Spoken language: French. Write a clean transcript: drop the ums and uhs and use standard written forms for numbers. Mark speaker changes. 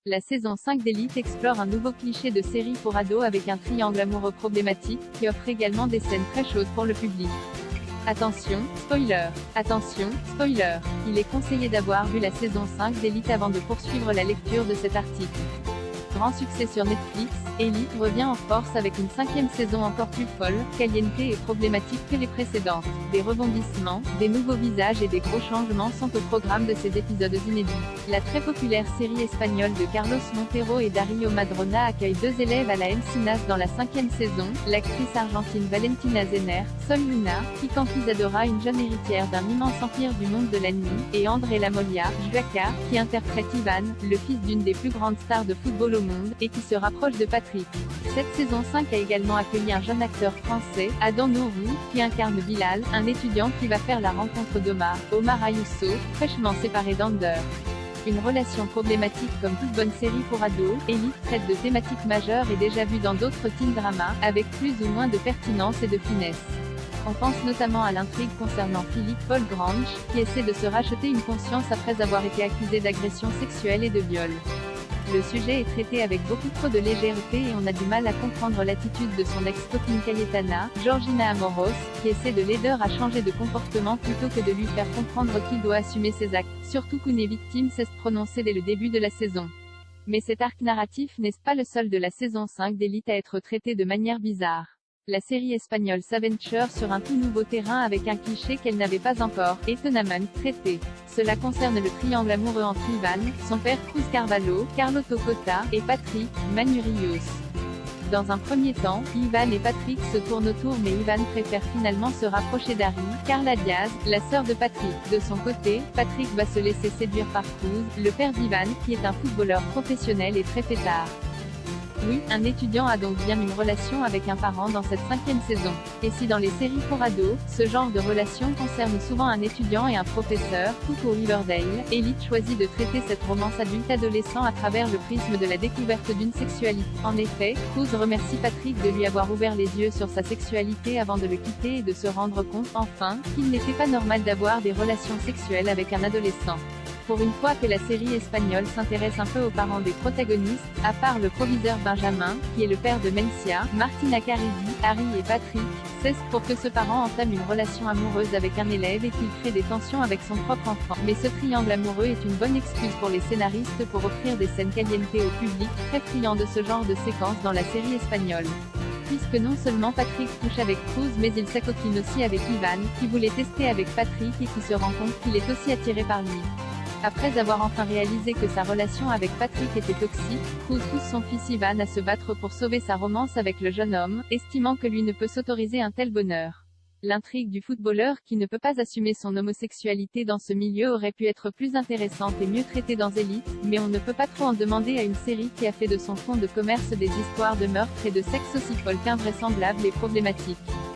Speaker 1: La saison 5 d'Élite explore un nouveau cliché de série pour ados avec un triangle amoureux problématique, qui offre également des scènes très chaudes pour le public. Attention, spoiler. Attention, spoiler. Il est conseillé d'avoir vu la saison 5 d'Élite avant de poursuivre la lecture de cet article. Grand succès sur Netflix, Élite revient en force avec une 5e saison encore plus folle, caliente et problématique que les précédentes. Des rebondissements, des nouveaux visages et des gros changements sont au programme de ces épisodes inédits. La très populaire série espagnole de Carlos Montero et Darío Madrona accueille 2 élèves à la Encinas dans la 5e saison, l'actrice argentine Valentina Zenner, Sol Luna, qui conquistadora une jeune héritière d'un immense empire du monde de la nuit, et André Lamolia, Juaca, qui interprète Ivan, le fils d'une des plus grandes stars de football au monde, et qui se rapproche de Patrick. Cette saison 5 a également accueilli un jeune acteur français, Adam Nourou, qui incarne Bilal, un étudiant qui va faire la rencontre Omar Ayuso, fraîchement séparé d'Ander. Une relation problématique comme toute bonne série pour ados, Élite traite de thématiques majeures et déjà vues dans d'autres teen dramas, avec plus ou moins de pertinence et de finesse. On pense notamment à l'intrigue concernant Philippe Paul Grange, qui essaie de se racheter une conscience après avoir été accusé d'agression sexuelle et de viol. Le sujet est traité avec beaucoup trop de légèreté et on a du mal à comprendre l'attitude de son ex-copine Cayetana, Georgina Amoros, qui essaie de l'aider à changer de comportement plutôt que de lui faire comprendre qu'il doit assumer ses actes, surtout qu'une victime cesse de prononcer dès le début de la saison. Mais cet arc narratif n'est pas le seul de la saison 5 d'Élite à être traité de manière bizarre. La série espagnole s'aventure sur un tout nouveau terrain avec un cliché qu'elle n'avait pas encore, étonnamment, traité. Cela concerne le triangle amoureux entre Ivan, son père Cruz Carvalho, Carlota Cota, et Patrick, Manu Rios. Dans un premier temps, Ivan et Patrick se tournent autour mais Ivan préfère finalement se rapprocher d'Ari, Carla Diaz, la sœur de Patrick. De son côté, Patrick va se laisser séduire par Cruz, le père d'Ivan, qui est un footballeur professionnel et très fêtard. Oui, un étudiant a donc bien une relation avec un parent dans cette 5e saison. Et si dans les séries pour ados, ce genre de relation concerne souvent un étudiant et un professeur, tout pour Riverdale, Élite choisit de traiter cette romance adulte-adolescent à travers le prisme de la découverte d'une sexualité. En effet, Cruz remercie Patrick de lui avoir ouvert les yeux sur sa sexualité avant de le quitter et de se rendre compte, enfin, qu'il n'était pas normal d'avoir des relations sexuelles avec un adolescent. Pour une fois que la série espagnole s'intéresse un peu aux parents des protagonistes, à part le proviseur Benjamin, qui est le père de Mencia, Martina Caridi, Harry et Patrick, c'est pour que ce parent entame une relation amoureuse avec un élève et qu'il crée des tensions avec son propre enfant. Mais ce triangle amoureux est une bonne excuse pour les scénaristes pour offrir des scènes caliente au public, très friand de ce genre de séquences dans la série espagnole. Puisque non seulement Patrick couche avec Cruz mais il s'acoquine aussi avec Ivan, qui voulait tester avec Patrick et qui se rend compte qu'il est aussi attiré par lui. Après avoir enfin réalisé que sa relation avec Patrick était toxique, Cruz pousse son fils Ivan à se battre pour sauver sa romance avec le jeune homme, estimant que lui ne peut s'autoriser un tel bonheur. L'intrigue du footballeur qui ne peut pas assumer son homosexualité dans ce milieu aurait pu être plus intéressante et mieux traitée dans Élite, mais on ne peut pas trop en demander à une série qui a fait de son fond de commerce des histoires de meurtre et de sexe aussi folles qu'invraisemblables et problématiques.